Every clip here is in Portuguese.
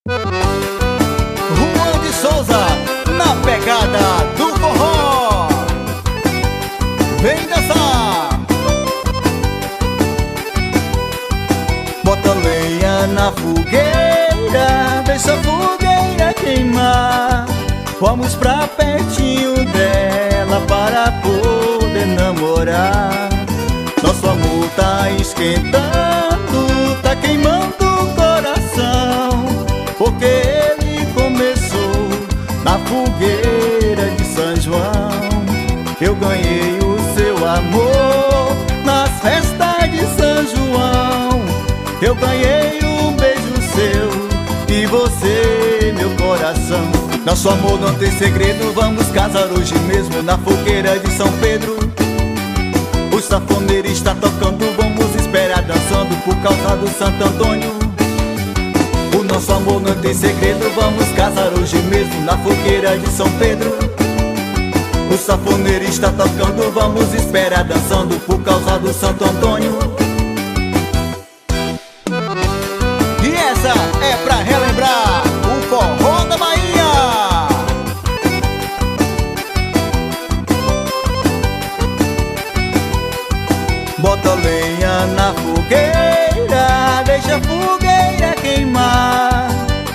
Juan de Souza, na pegada do forró. Vem dançar. Bota lenha na fogueira, deixa a fogueira queimar. Vamos pra pertinho dela para poder namorar. Nosso amor tá esquentando, tá queimando o coração, porque ele começou na fogueira de São João. Eu ganhei o seu amor nas festas de São João. Eu ganhei um beijo seu e você, meu coração. Nosso amor não tem segredo, vamos casar hoje mesmo na fogueira de São Pedro. O sanfoneiro está tocando, vamos esperar dançando por causa do Santo Antônio. O nosso amor não tem segredo, vamos casar hoje mesmo na fogueira de São Pedro. O sanfoneiro está tocando, vamos esperar dançando por causa do Santo Antônio. E essa é pra relembrar o forró da Bahia. Bota lenha na fogueira, deixa a fogueira queimar.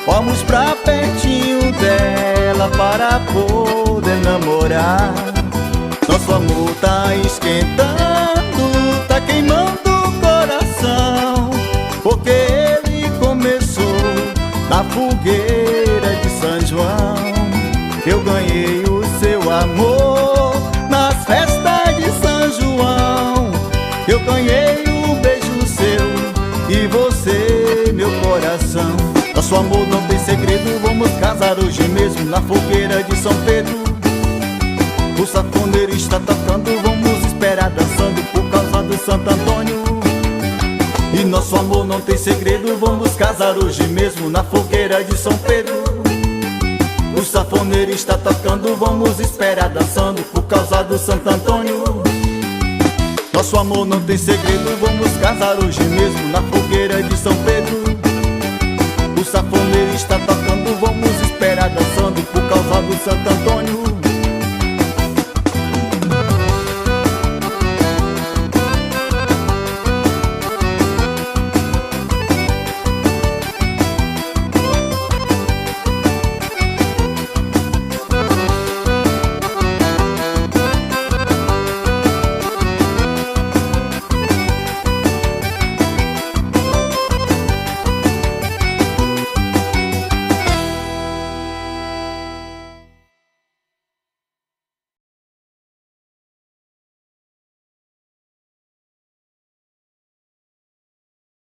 Vamos pra pertinho dela para poder namorar. Nosso amor tá esquentando, tá queimando o coração, porque ele começou na fogueira de São João. Eu ganhei o seu amor nas festas de São João. Eu ganhei um beijo seu e você, meu coração. Nosso amor não tem segredo, vamos casar hoje mesmo na fogueira de São Pedro. O sanfoneiro está tocando, vamos esperar dançando por causa do Santo Antônio. E nosso amor não tem segredo, vamos casar hoje mesmo na fogueira de São Pedro. O sanfoneiro está tocando, vamos esperar dançando por causa do Santo Antônio. Nosso amor não tem segredo, vamos casar hoje mesmo na fogueira de São Pedro. O sanfoneiro está tocando, vamos esperar dançando por causa do Santo Antônio.